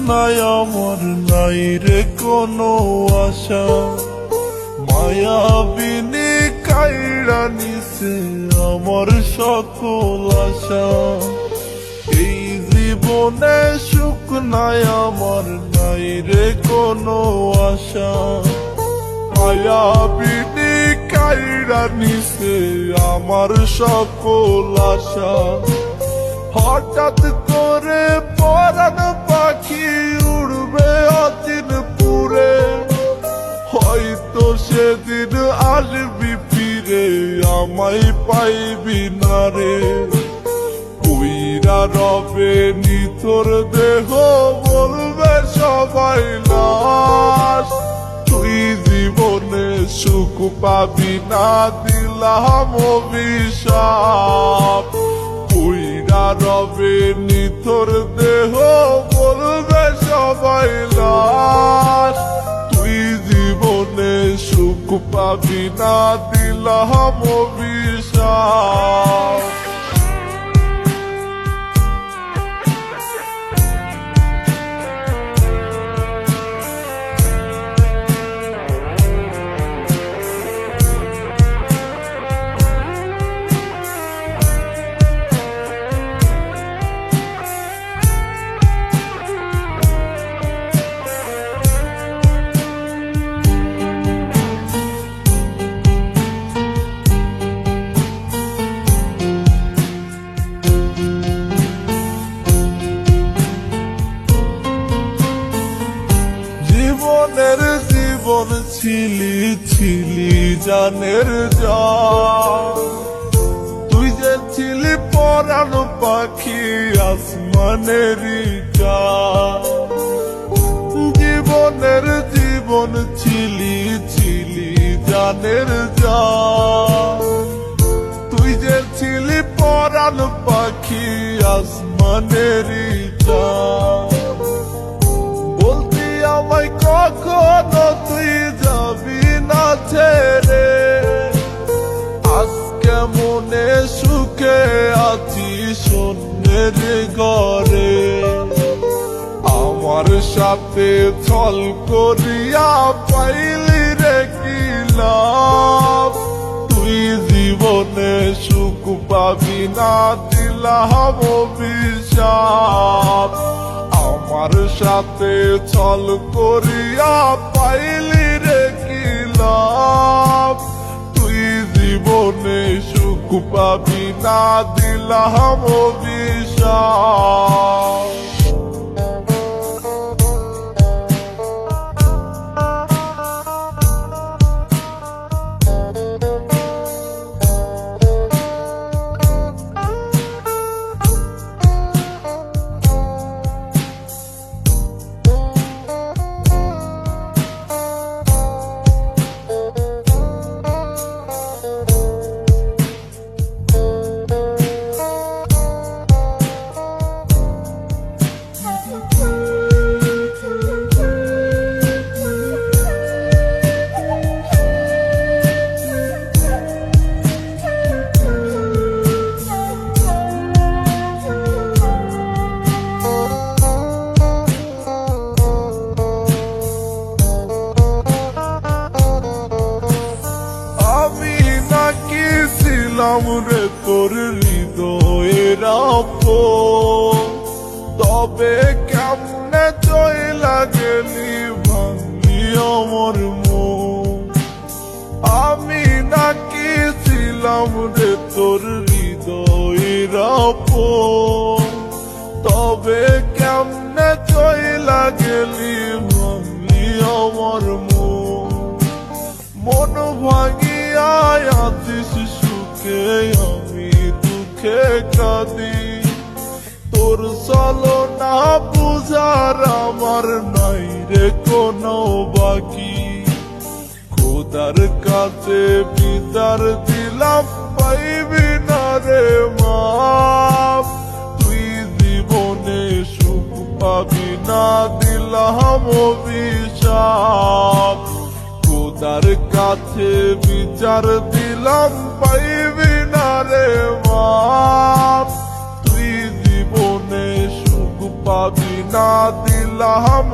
নাই আমার, নাই রে কোনো আশা। মায়াবিনী কাইড়া নিছে আমার সকল আশা। এই জীবনে সুখ নাই আমার, নাই রে কোনো আশা। মায়াবিনী কাইড়া নিছে আমার সকল আশা। হঠাৎ করে পরাণ পাখি উড়বে অচিন পুরে, হয়তো সেদিন আসবি ফিরে, আমায় পাইবি না রে। কইরা রবে নিথর দেহ, বলবে সবাই লাশ। তুই জীবনে সুখ পাবি না, দিলাম অভিশাপ। কইরা রবে নিথর দেহ, বলবে সবাই লাশ। তুই জীবনে সুখ পাবি না, দিলাম অভিশাপ। জীবনের জীবন ছিলি ছিলি জানের জান, তুই যে ছিলি পরাণ পাখি আসমানেরই জান। জীবনের জীবন ছিলি ছিলি জানের জান, তুই যে ছিলি পরাণ পাখি আসমানেরই জান। আমায় কখনো তুই যাবি না ছেড়ে, আজকে মনে সুখে আছি শূন্যের ঘরে। আমার সাথে ছল করিয়া পাইলি রে কি লাভ, তুই জীবনে সুখ পাবি না, দিলাম অভিশাপ। আমার সাথে ছল করিয়া পাইলি রে কি লাভ, তুই জীবনে সুখ পাবি না, দিলাম অভিশাপ। রে তোর হৃদয়ের আপন, তবে কেমনে চইলা গেলি ভাঙলি আমার মন। আমি নাকি ছিলাম রে তোর হৃদয়ের আপন, তবে কেমনে চইলা গেলি ভাঙলি আমার মন। মন ভাঙিয়া আছিস সুখে, আমি দুঃখে কাঁদি। তোর চলো না বুঝার আমার নাই রে কোনো বাকি। খোদার কাছে বিচার দিলাম, পাইবি না রে মাপ। তুই জীবনে সুখ পাবি না, দিলাম অভিশাপ। খোদার কাছে বিচার দিলাম, পাইবি না রে মাপ। তুই জীবনে সুখ বাকি না দিলাম